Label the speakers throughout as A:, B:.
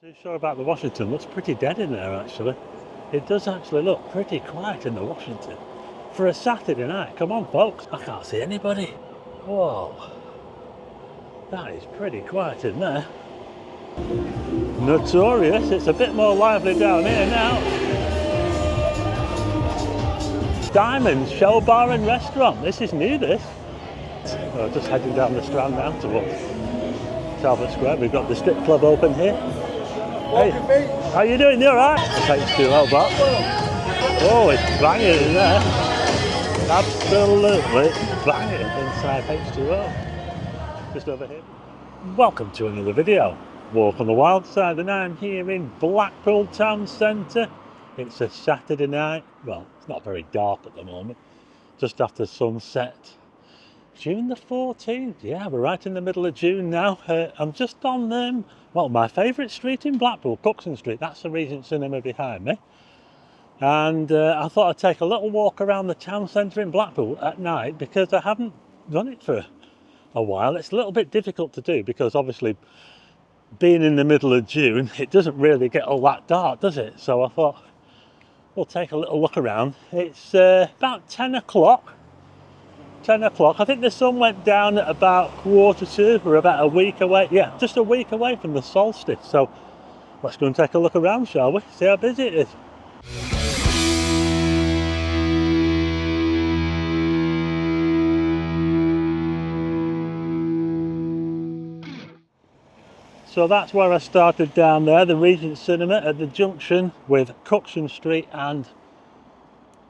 A: Too sure about the Washington. Looks pretty dead in there actually. It does actually look pretty quiet in the Washington. For a Saturday night, come on folks. I can't see anybody. Whoa. That is pretty quiet in there. Notorious. It's a bit more lively down here now. Diamonds Show Bar and Restaurant. This is new, this. We're just heading down the Strand now towards Talbot Square. We've got the strip club open here. Hey, how you doing? You alright? H2O bar. Oh, it's banging in there. Absolutely banging inside H2O. Just over here. Welcome to another video. Walk on the wild side, and I'm here in Blackpool Town Centre. It's a Saturday night. Well, it's not very dark at the moment. Just after sunset. June the 14th. Yeah, we're right in the middle of June now. I'm just on well, my favourite street in Blackpool, Cookson Street. That's the Regent Cinema behind me. And I thought I'd take a little walk around the town centre in Blackpool at night because I haven't done it for a while. It's a little bit difficult to do because obviously being in the middle of June, it doesn't really get all that dark, does it? So I thought we'll take a little look around. It's about 10 o'clock. 10 o'clock. I think the sun went down at about 1:45. We're about a week away. Yeah, just a week away from the solstice. So let's go and take a look around, shall we? See how busy it is. So that's where I started down there, the Regent Cinema at the junction with Cookson Street and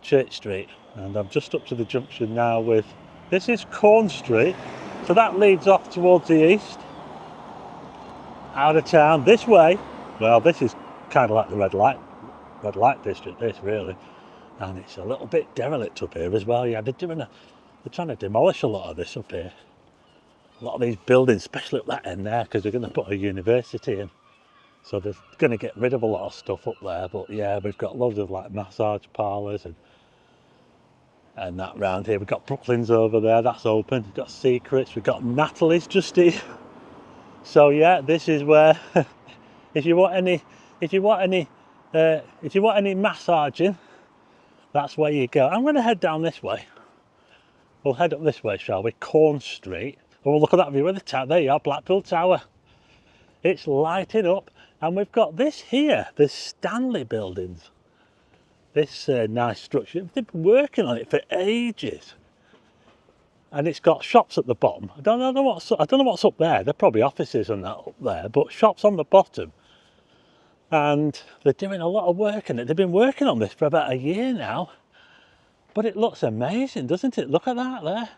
A: Church Street. And I'm just up to the junction now with, this is Corn Street. So that leads off towards the east, out of town, this way. Well, this is kind of like the red light district, this really. And it's a little bit derelict up here as well. Yeah, they're trying to demolish a lot of this up here. A lot of these buildings, especially up that end there, because they're going to put a university in. So they're going to get rid of a lot of stuff up there. But yeah, we've got loads of like massage parlours and that round here. We've got Brooklyn's over there, that's open. We've got Secrets, we've got Natalie's just here. So yeah, this is where if you want any massaging, that's where you go. I'm going to head down this way. We'll head up this way, shall we? Corn Street. Oh, look at that view of the tower. There you are, Blackpool Tower. It's lighting up, and we've got this here, the Stanley buildings. This nice structure. They've been working on it for ages, and it's got shops at the bottom. I don't know what's up there. They're probably offices and that up there, but shops on the bottom. And they're doing a lot of work in it. They've been working on this for about a year now, but it looks amazing, doesn't it? Look at that there.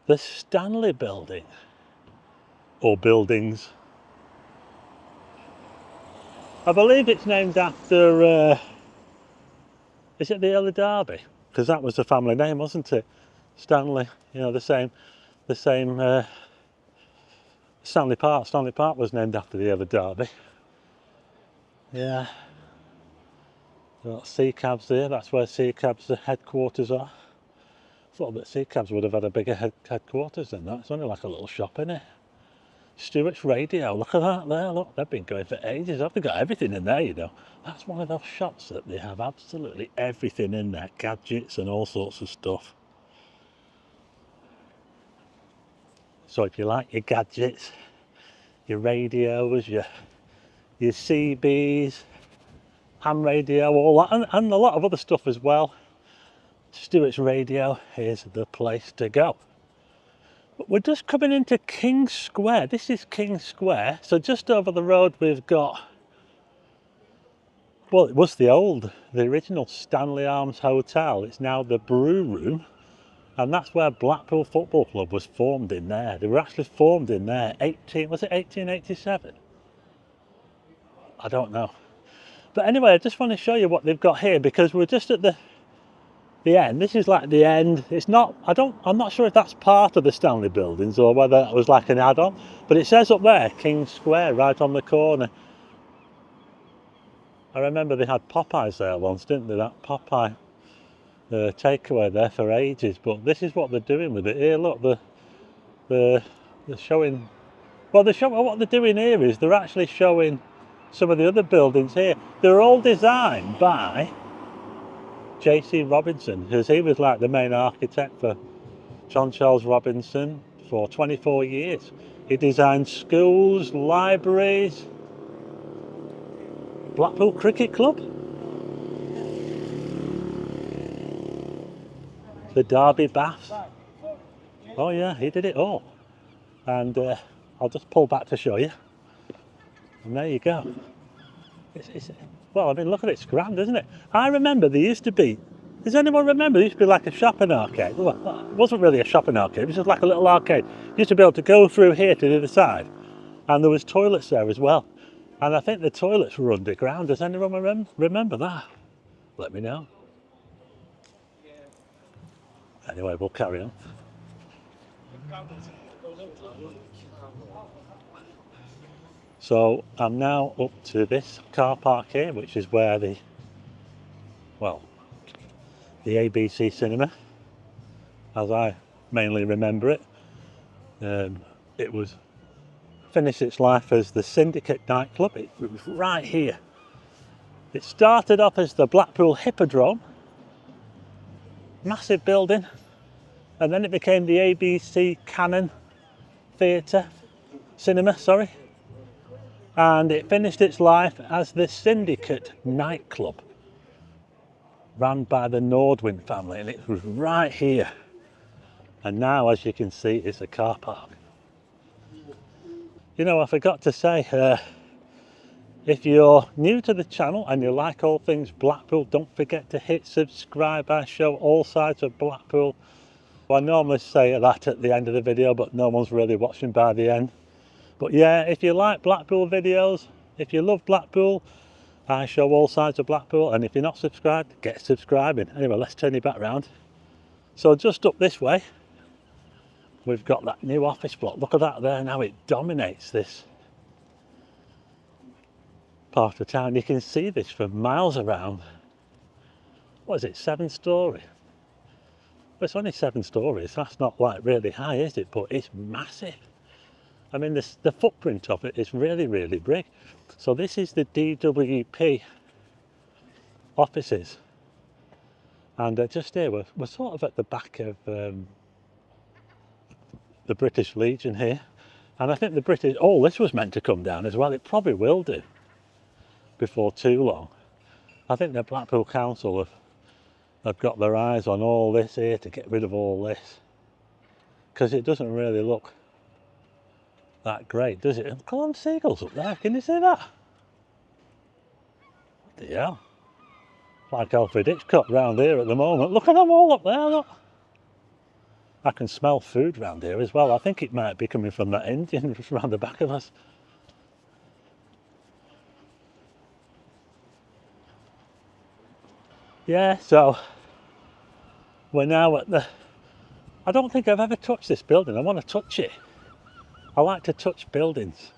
A: The Stanley building, or buildings. I believe it's named after, is it the Earl of Derby? Because that was the family name, wasn't it? Stanley, you know, the same Stanley Park. Stanley Park was named after the Earl of Derby. Yeah. Got Sea Cabs there, that's where Sea Cabs' headquarters are. I thought that Sea Cabs would have had a bigger headquarters than that. It's only like a little shop in it. Stewart's Radio, look at that there, look, they've been going for ages. They've got everything in there, you know. That's one of those shops that they have absolutely everything in there, gadgets and all sorts of stuff. So if you like your gadgets, your radios, your CBs, ham radio, all that, and a lot of other stuff as well. Stewart's Radio is the place to go. But we're just coming into King Square. This is King Square. So just over the road we've got, well, it was the original Stanley Arms Hotel. It's now the Brew Room. And that's where Blackpool Football Club was formed in there. They were actually formed in there, was it 1887? I don't know. But anyway, I just want to show you what they've got here because we're just at the end. This is like the end. It's not, I'm not sure if that's part of the Stanley buildings or whether that was like an add-on, but it says up there, King Square, right on the corner. I remember they had Popeyes there once, didn't they? That Popeye takeaway there for ages, but this is what they're doing with it here. Look, they're showing, well, what they're doing here is they're actually showing some of the other buildings here. They're all designed by J.C. Robinson, because he was like the main architect for John Charles Robinson for 24 years. He designed schools, libraries, Blackpool Cricket Club, the Derby Baths. Oh yeah, he did it all. And I'll just pull back to show you. And there you go. Well, I mean, look at it, it's grand, isn't it? I remember there used to be, does anyone remember, there used to be like a shopping arcade. Well, it wasn't really a shopping arcade, it was just like a little arcade. You used to be able to go through here to the other side. And there was toilets there as well. And I think the toilets were underground. Does anyone remember that? Let me know. Anyway, we'll carry on. So I'm now up to this car park here, which is where the ABC cinema, as I mainly remember it, it was finished its life as the Syndicate nightclub. It was right here. It started off as the Blackpool Hippodrome, massive building, and then it became the ABC Cannon Cinema, and it finished its life as the Syndicate nightclub, run by the Nordwin family, and it was right here. And now, as you can see, it's a car park. You know, I forgot to say, if you're new to the channel and you like all things Blackpool, don't forget to hit subscribe. I show all sides of Blackpool. I normally say that at the end of the video, but no one's really watching by the end. But yeah, if you like Blackpool videos, if you love Blackpool, I show all sides of Blackpool, and if you're not subscribed, get subscribing. Anyway, let's turn you back round. So just up this way, we've got that new office block. Look at that there now, it dominates this part of town. You can see this for miles around. What is it, 7-storey? Well, it's only 7 stories, that's not like really high, is it? But it's massive. I mean, the footprint of it is really, really big. So this is the DWP offices. And just here, we're sort of at the back of the British Legion here. And I think the British, this was meant to come down as well. It probably will do before too long. I think the Blackpool Council have got their eyes on all this here to get rid of all this. Because it doesn't really look that great, does it? Look at all them seagulls up there, can you see that? What the hell? Like Alfred Hitchcock round here at the moment. Look at them all up there, look. I can smell food round here as well. I think it might be coming from that Indian just round the back of us. Yeah, so we're now at the, I don't think I've ever touched this building. I want to touch it. I like to touch buildings.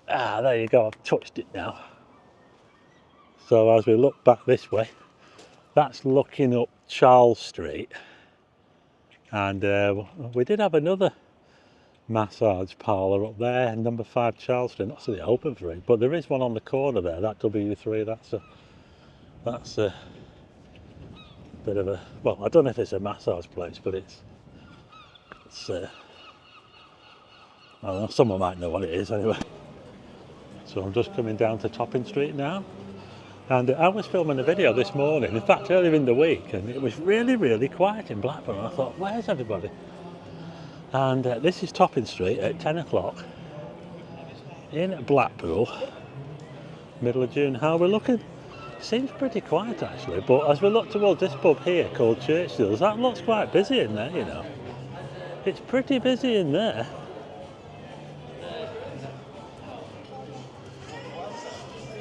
A: There you go, I've touched it now. So as we look back this way, that's looking up Charles Street. And we did have another massage parlour up there, number 5 Charles Street. Not really open for it, but there is one on the corner there, that W3, that's a bit of a, well, I don't know if it's a massage place, but it's I don't know, someone might know what it is anyway. So I'm just coming down to Topping Street now, and I was filming a video this morning, in fact earlier in the week, and it was really, really quiet in Blackpool, and I thought, where's everybody? And this is Topping Street at 10 o'clock in Blackpool, middle of June. How we're looking? Seems pretty quiet actually, but as we look towards this pub here called Churchill's, that looks quite busy in there, you know. It's pretty busy in there.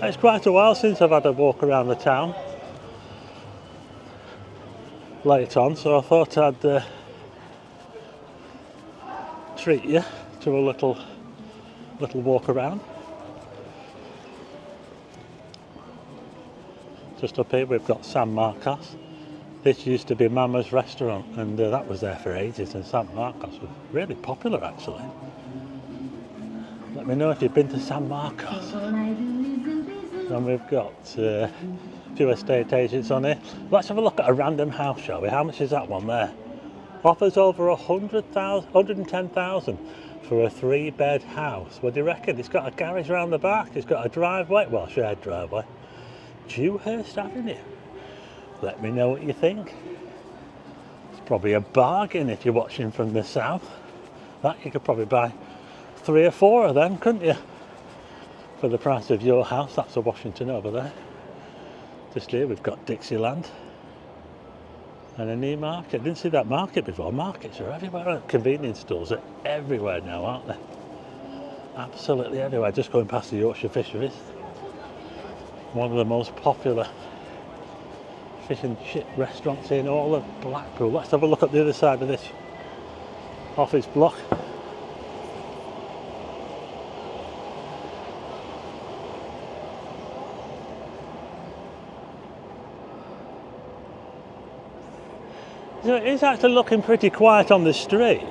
A: It's quite a while since I've had a walk around the town late on, so I thought I'd treat you to a little walk around. Just up here we've got San Marcos. This used to be Mama's restaurant, and that was there for ages, and San Marcos was really popular actually. Let me know if you've been to San Marcos. And we've got a few estate agents on here. Let's have a look at a random house, shall we? How much is that one there? Offers over 110,000 for a 3-bed house. What do you reckon? It's got a garage around the back. It's got a driveway, well, shared driveway. Dewhurst Avenue. Let me know what you think. It's probably a bargain if you're watching from the south. That you could probably buy 3 or 4 of them, couldn't you? For the price of your house. That's a Washington over there. Just here we've got Dixieland and a new market. Didn't see that market before. Markets are everywhere. Convenience stores are everywhere now, aren't they? Absolutely everywhere. Just going past the Yorkshire Fisheries. One of the most popular fish and chip restaurants in all of Blackpool. Let's have a look at the other side of this office block. So it is actually looking pretty quiet on the street.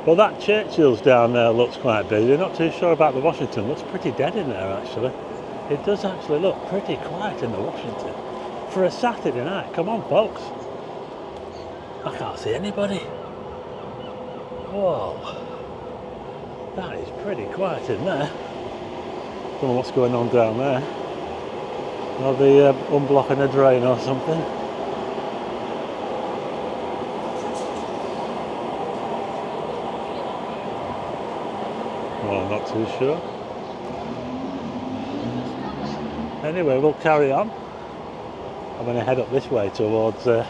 A: Well, that Churchill's down there looks quite busy. Not too sure about the Washington. Looks pretty dead in there actually. It does actually look pretty quiet in the Washington. For a Saturday night, come on folks. I can't see anybody. Whoa. That is pretty quiet in there. Don't know what's going on down there. Are they unblocking a drain or something? Well, I'm not too sure. Anyway, we'll carry on. I'm going to head up this way towards, well,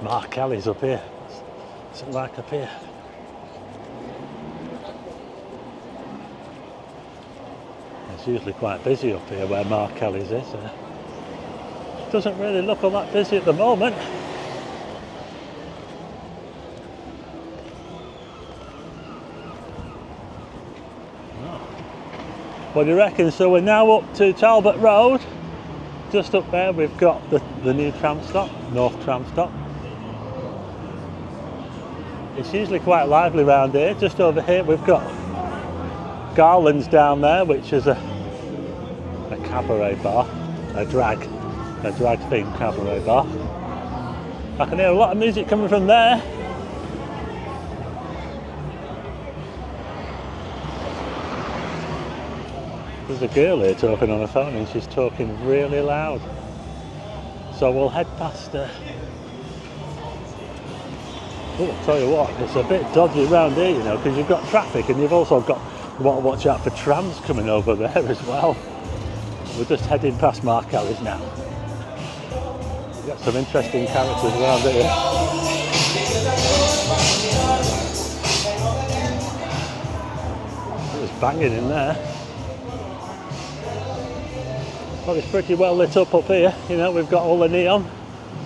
A: Mark Kelly's up here. What's it like up here? It's usually quite busy up here where Mark Kelly's is. Doesn't really look all that busy at the moment. What do you reckon? So we're now up to Talbot Road. Just up there we've got the new tram stop, North Tram Stop. It's usually quite lively around here. Just over here we've got Garland's down there, which is a cabaret bar, a drag themed cabaret bar. I can hear a lot of music coming from there. There's a girl here talking on the phone and she's talking really loud. So we'll head past her. Oh, I'll tell you what, it's a bit dodgy around here, you know, because you've got traffic and you've also got to watch out for trams coming over there as well. We're just heading past Mark Kelly's now. We've got some interesting characters around here. It was banging in there. Well, it's pretty well lit up here. You know, we've got all the neon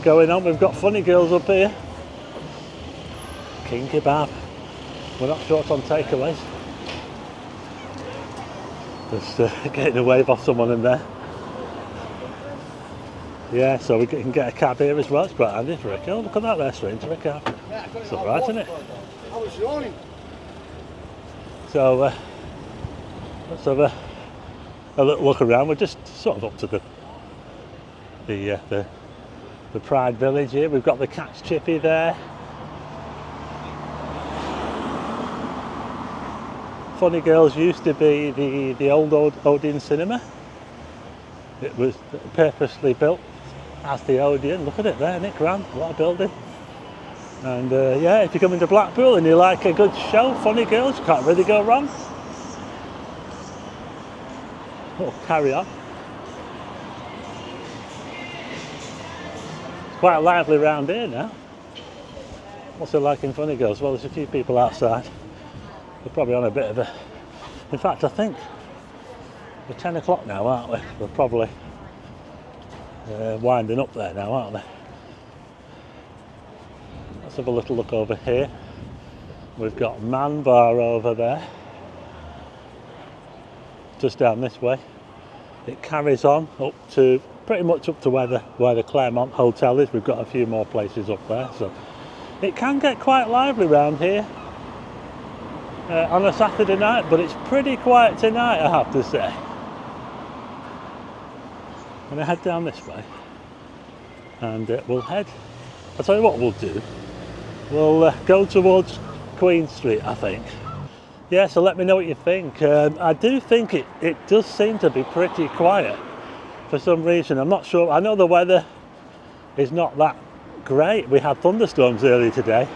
A: going on. We've got funny girls up here. King kebab. We're not short on takeaways. Just getting a wave off someone in there. Yeah, so we can get a cab here as well. It's quite handy for a car. Look at that there, stranger, a cab. It's alright, isn't it?
B: I was yawning.
A: So let's have a little look around. We're just sort of up to the Pride Village here. We've got the Catch Chippy there. Funny Girls used to be the old Odeon cinema. It was purposely built as the Odeon. Look at it there, isn't it grand? What a building. And yeah, if you come into Blackpool and you like a good show, Funny Girls, you can't really go wrong. Oh, carry on. It's quite lively round here now. What's it like in Funny Girls? Well, there's a few people outside. We're probably on a bit of a... In fact, I think we're 10 o'clock now, aren't we? We're probably winding up there now, aren't we? Let's have a little look over here. We've got Man Bar over there. Just down this way. It carries on up to pretty much up to where the Claremont Hotel is. We've got a few more places up there, so it can get quite lively around here on a Saturday night, but it's pretty quiet tonight, I have to say. I'm going to head down this way, and we'll head. I'll tell you what we'll do. We'll go towards Queen Street, I think. Yeah, so let me know what you think. I do think it does seem to be pretty quiet for some reason. I'm not sure. I know the weather is not that great. We had thunderstorms earlier today.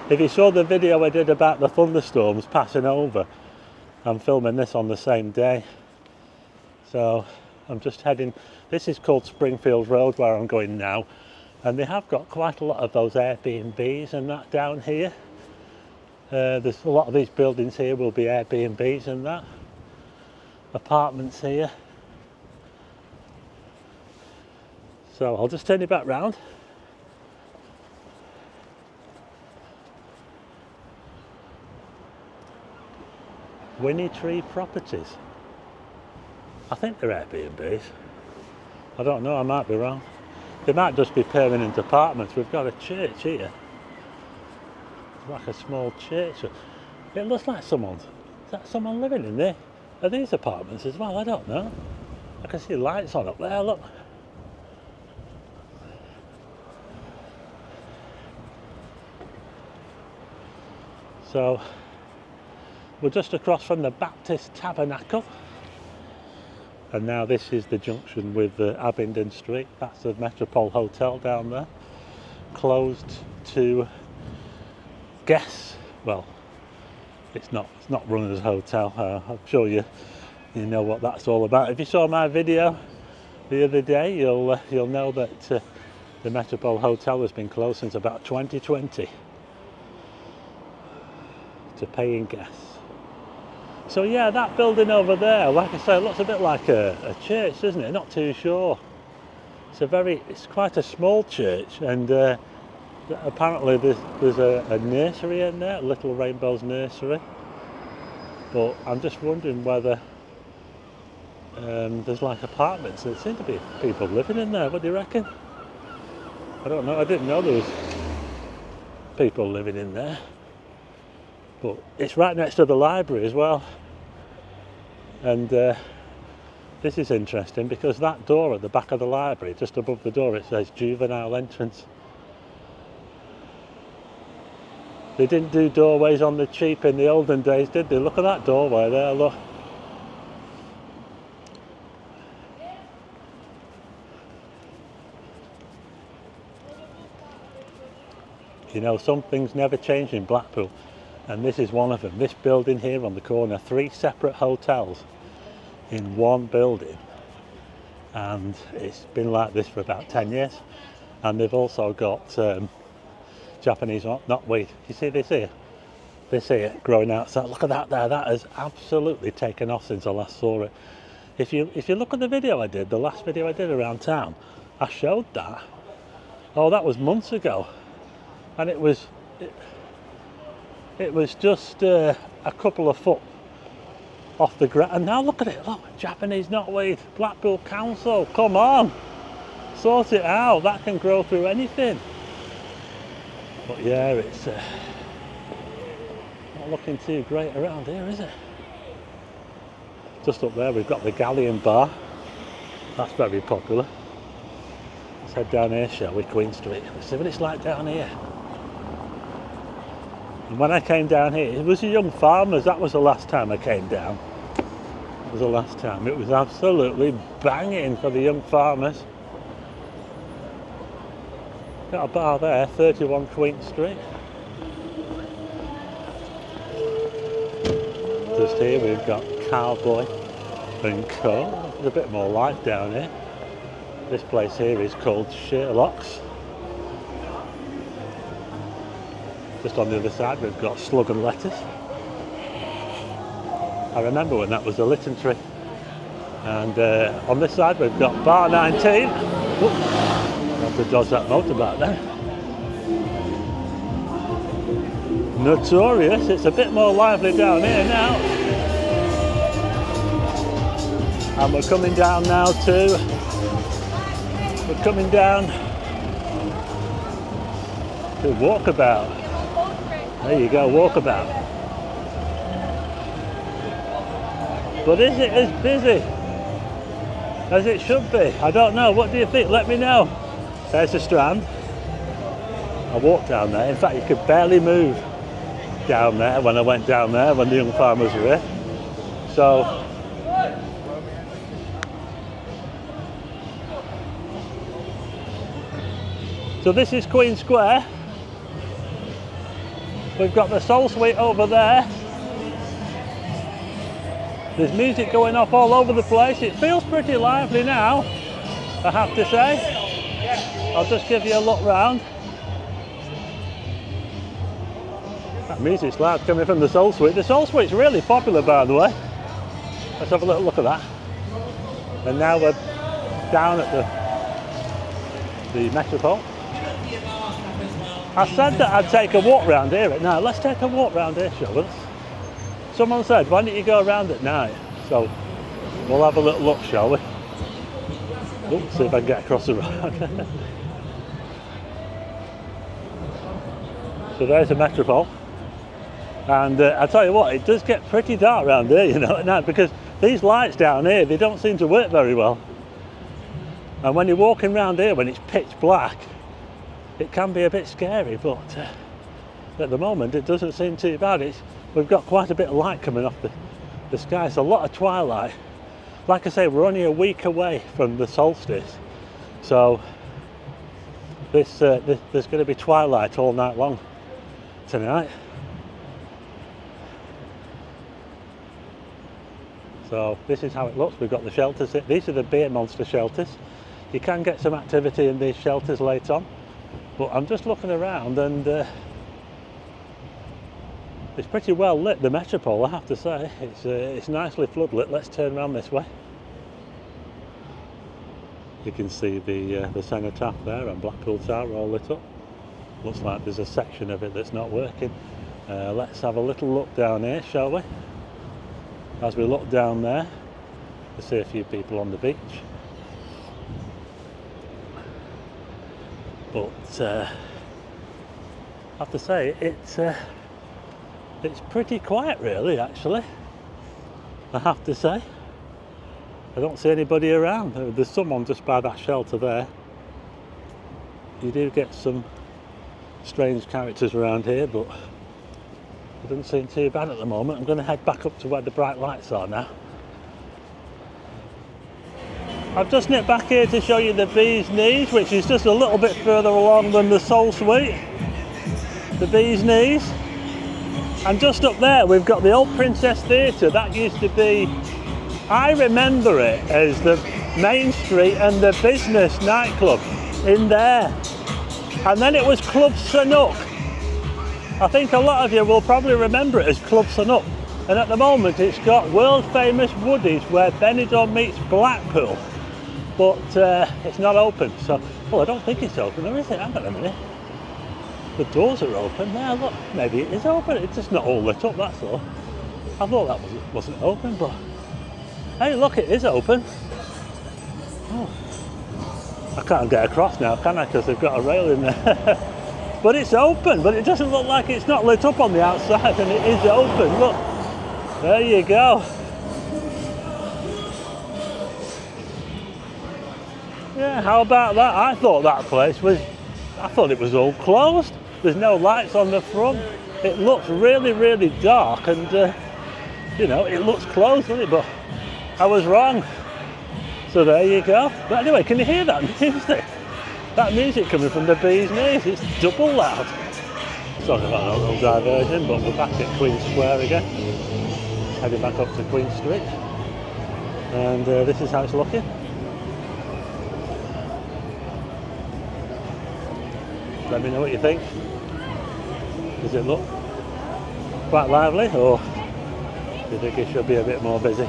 A: If you saw the video I did about the thunderstorms passing over, I'm filming this on the same day. So I'm just heading. This is called Springfield Road where I'm going now. And they have got quite a lot of those Airbnbs and that down here. There's a lot of these buildings here will be Airbnbs and that. Apartments here. So I'll just turn you back round. Winnie Tree Properties. I think they're Airbnbs. I don't know, I might be wrong. They might just be permanent apartments. We've got a church here. It's like a small church. It looks like someone's. Is that someone living in there? Are these apartments as well? I don't know. I can see lights on up there, look. So, we're just across from the Baptist Tabernacle. And now this is the junction with Abingdon Street. That's the Metropole Hotel down there. Closed to guests. Well, it's not run as a hotel. I'm sure you know what that's all about. If you saw my video the other day, you'll know that the Metropole Hotel has been closed since about 2020 to paying guests. So yeah, that building over there, like I say, it looks a bit like a church, doesn't it? Not too sure. It's quite a small church, and apparently there's a nursery in there, Little Rainbow's nursery. But I'm just wondering whether there's like apartments. There seem to be people living in there. What do you reckon? I don't know. I didn't know there was people living in there. But it's right next to the library as well. And this is interesting because that door at the back of the library, just above the door, it says juvenile entrance. They didn't do doorways on the cheap in the olden days, did they? Look at that doorway there, look. You know, some things never change in Blackpool. And this is one of them. This building here on the corner, 3 separate hotels in one building. And it's been like this for about 10 years. And they've also got Japanese knotweed. You see this here? This here growing outside. Look at that there. That has absolutely taken off since I last saw it. If you look at the video I did, the last video I did around town, I showed that. Oh, that was months ago. And it was just a couple of foot off the ground. And now look at it, look, Japanese knotweed, Blackpool Council, come on, sort it out, that can grow through anything. But yeah, it's not looking too great around here, is it? Just up there we've got the Galleon Bar, that's very popular. Let's head down here, shall we, Queen Street. Let's see what it's like down here. And when I came down here, it was the Young Farmers. That was the last time I came down. It was the last time. It was absolutely banging for the Young Farmers. Got a bar there, 31 Queen Street. Just here we've got Cowboy and Co. There's a bit more life down here. This place here is called Sherlock's. Just on the other side we've got Slug and Letters. I remember when that was a Lytton Tree. And on this side we've got Bar 19. Oops, I have to dodge that motorbike there. Notorious, it's a bit more lively down here now. And we're coming down now to We're coming down to Walkabout. There you go, Walkabout. But is it as busy as it should be? I don't know. What do you think? Let me know. There's the Strand. I walked down there. In fact, you could barely move down there when I went down there when the young farmers were here. So this is Queen Square. We've got the Soul Suite over there. There's music going off all over the place. It feels pretty lively now, I have to say. I'll just give you a look round. That music's loud coming from the Soul Suite. The Soul Suite's really popular, by the way. Let's have a little look at that. And now we're down at the Metropole. I said that I'd take a walk round here at night. Let's take a walk round here, shall we? Someone said, why don't you go around at night? So we'll have a little look, shall we? Oh, see if I can get across the road. So there's the Metropole. And I tell you what, it does get pretty dark around here, you know, at night, because these lights down here, they don't seem to work very well. And when you're walking around here, when it's pitch black, it can be a bit scary, but at the moment it doesn't seem too bad. We've got quite a bit of light coming off the sky. It's a lot of twilight. Like I say, we're only a week away from the solstice, so there's going to be twilight all night long tonight. So this is how it looks. We've got the shelters. These are the beer monster shelters. You can get some activity in these shelters later on, but I'm just looking around and it's pretty well lit, the Metropole, I have to say. It's nicely floodlit. Let's turn around this way. You can see the cenotaph there and Blackpool Tower all lit up. Looks like there's a section of it that's not working. Let's have a little look down here, shall we? As we look down there, we see a few people on the beach. But I have to say, it's pretty quiet really, actually. I have to say. I don't see anybody around. There's someone just by that shelter there. You do get some strange characters around here, but it doesn't seem too bad at the moment. I'm going to head back up to where the bright lights are now. I've just nipped back here to show you the Bee's Knees, which is just a little bit further along than the Soul Suite. The Bee's Knees. And just up there we've got the old Princess Theatre. That used to be, I remember it as the Main Street and the business nightclub in there. And then it was Club Sanook. I think a lot of you will probably remember it as Club Sanook. And at the moment it's got world famous Woodies where Benidorm meets Blackpool. But it's not open. So, well, I don't think it's open, or is it? Hang on a minute. The doors are open. There, look, maybe it is open. It's just not all lit up, that's all. I thought that wasn't open, but hey, look, it is open. Oh. I can't get across now, can I? Because they've got a rail in there. But it's open, but it doesn't look like it's not lit up on the outside, and it is open. Look, there you go. Yeah, how about that? I thought that place was, I thought it was all closed. There's no lights on the front. It looks really, really dark, and you know, it looks closed, doesn't it? But I was wrong. So there you go. But anyway, can you hear that music? That music coming from the Bee's Knees, it's double loud. Sorry about a little diversion, but we're back at Queen Square again. Heading back up to Queen Street. And this is how it's looking. Let me know what you think. Does it look quite lively, or do you think it should be a bit more busy?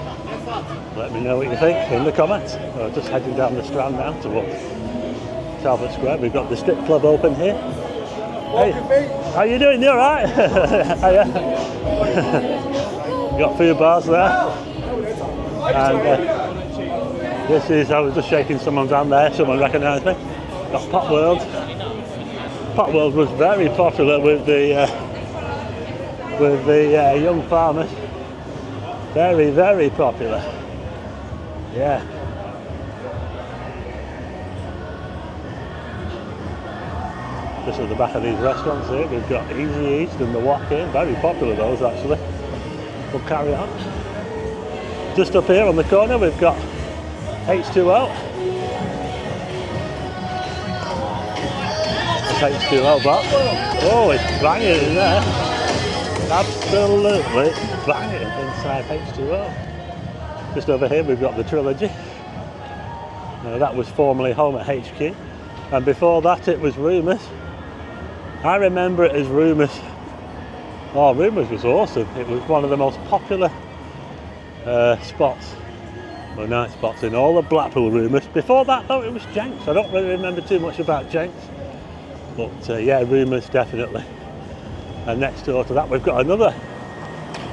A: Let me know what you think in the comments. We're just heading down the Strand now towards Talbot Square. We've got the Strip Club open here. Hey, how you doing? You alright? Got a few bars there. And This is, I was just shaking someone's hand there, someone recognised me. Got Pot World. Pot World was very popular with the young farmers. Very, very popular. Yeah. Just at the back of these restaurants here, we've got Easy East and the Walk In. Very popular those actually. We'll carry on. Just up here on the corner we've got H2O. It's H2O box. Oh, it's banging in there. Absolutely banging inside H2O. Just over here we've got the Trilogy. That was formerly home at HQ. And before that it was Rumours. I remember it as Rumours. Oh, Rumours was awesome. It was one of the most popular spots, or night spots in all of Blackpool, Rumours. Before that though it was Jenks. I don't really remember too much about Jenks. But yeah, Rumours definitely. And next door to that we've got another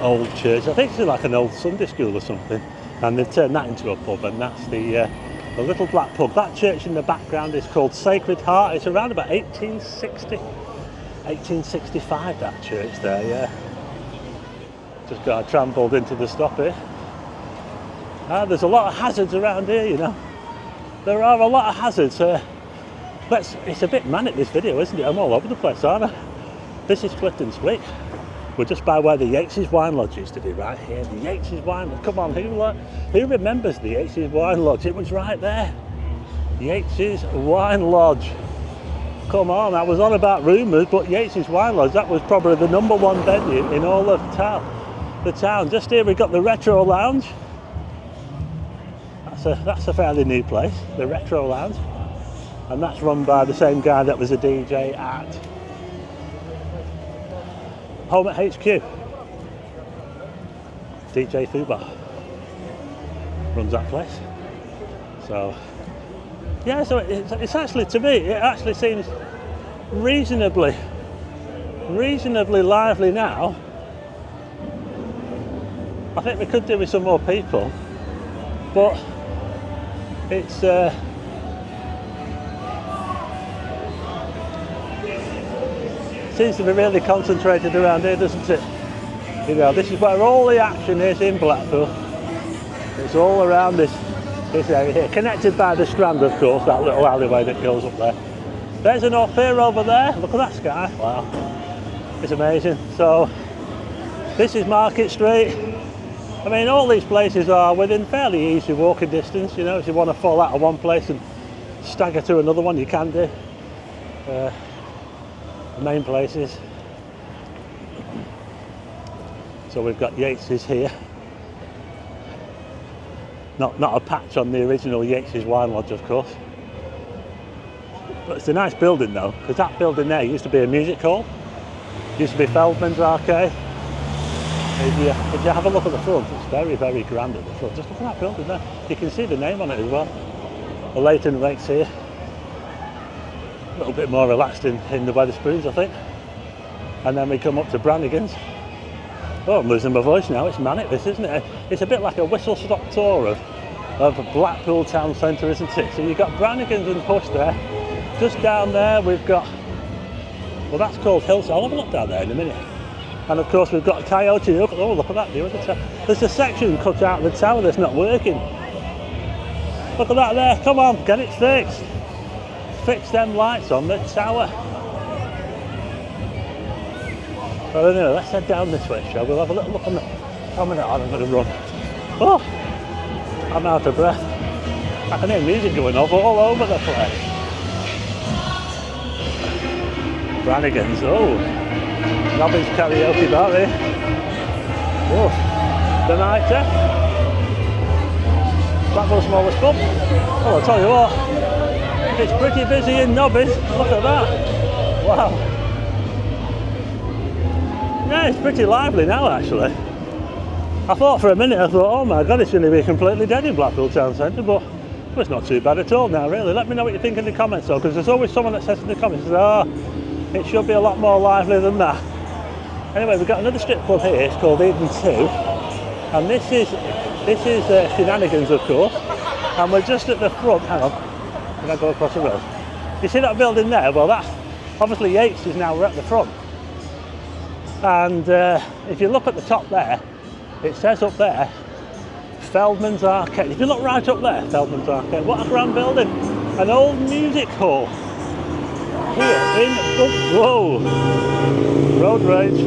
A: old church. I think it's like an old Sunday school or something. And they've turned that into a pub, and that's the little black pub. That church in the background is called Sacred Heart. It's around about 1860. 1865 that church there, yeah. Just got trampled into the stop here. There's a lot of hazards around here, you know. There are a lot of hazards. It's a bit manic this video, isn't it? I'm all over the place, aren't I? This is Clifton Street. We're just by where the Yates's Wine Lodge used to be, right here. The Yates's Wine Lodge. Come on, who remembers the Yates's Wine Lodge? It was right there. Yates's Wine Lodge. Come on, I was on about Rumours, but Yates's Wine Lodge, that was probably the #1 venue in all of the town. Just here we've got the Retro Lounge. That's a fairly new place, the Retro Lounge. And that's run by the same guy that was a DJ at home at HQ. DJ Fubar runs that place. So yeah, so it's actually, to me, it actually seems reasonably lively now. I think we could do with some more people, but it's seems to be really concentrated around here, doesn't it? You know, this is where all the action is in Blackpool. It's all around this area here, connected by the Strand, of course, that little alleyway that goes up there. There's an off here over there. Look at that sky. Wow, it's amazing. So this is Market Street. I mean, all these places are within fairly easy walking distance. You know, if you want to fall out of one place and stagger to another one, you can do. The main places. So we've got Yates's here. Not a patch on the original Yates's Wine Lodge, of course. But it's a nice building though, because that building there used to be a music hall. Used to be Feldman's Arcade. If you have a look at the front, it's very, very grand at the front. Just look at that building there. You can see the name on it as well. The Leighton Rake's here. A little bit more relaxed in the Wetherspoons, I think. And then we come up to Brannigan's. Oh, I'm losing my voice now. It's manic, this, isn't it? It's a bit like a whistle-stop tour of Blackpool Town Centre, isn't it? So you've got Brannigan's and Push there. Just down there we've got, well, that's called Hillside. I'll have a look down there in a minute. And of course we've got Coyote. Oh, look at that view of the tower. There's a section cut out of the tower that's not working. Look at that there. Come on, get it fixed. Fix them lights on the tower. Well, anyway, let's head down this way, shall we? We'll have a little look on the promenade. I'm going to run. Oh, I'm out of breath. I can hear music going off all over the place. Brannigan's, oh. Robbins karaoke bar here. Oh, the nighter. Blackpool's smallest pub. Oh, I'll tell you what, it's pretty busy in Nobbies. Look at that. Wow. Yeah, it's pretty lively now actually. I thought for a minute, oh my god, it's going to be completely dead in Blackpool Town Centre, but it's not too bad at all now really. Let me know what you think in the comments though, because there's always someone that says in the comments, oh, it should be a lot more lively than that. Anyway, we've got another strip club here, it's called Eden 2, and this is Shenanigans, of course. And we're just at the front. Hang on, can I go across the road? You see that building there? Well, that's obviously Yates is now. We're at the front. And if you look at the top there, it says up there, Feldman's Arcade. If you look right up there, Feldman's Arcade. What a grand building. An old music hall. Here in, whoa, road rage.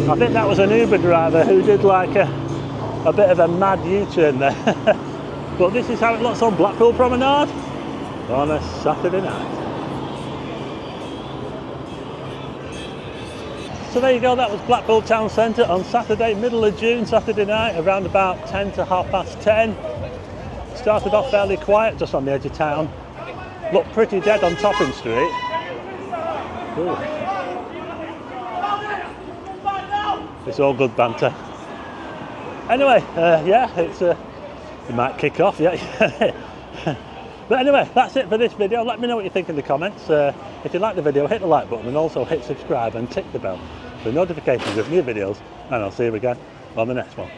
A: I think that was an Uber driver who did like a bit of a mad U-turn there. But this is how it looks on Blackpool Promenade on a Saturday night. So there you go, that was Blackpool Town Centre on Saturday, middle of June, Saturday night, around about 10 to 10:30. Started off fairly quiet, just on the edge of town. Looked pretty dead on Topping Street. Ooh. It's all good banter. Anyway, yeah, it's it might kick off, yeah. But anyway, that's it for this video. Let me know what you think in the comments. If you like the video, hit the like button and also hit subscribe and tick the bell for notifications of new videos, and I'll see you again on the next one.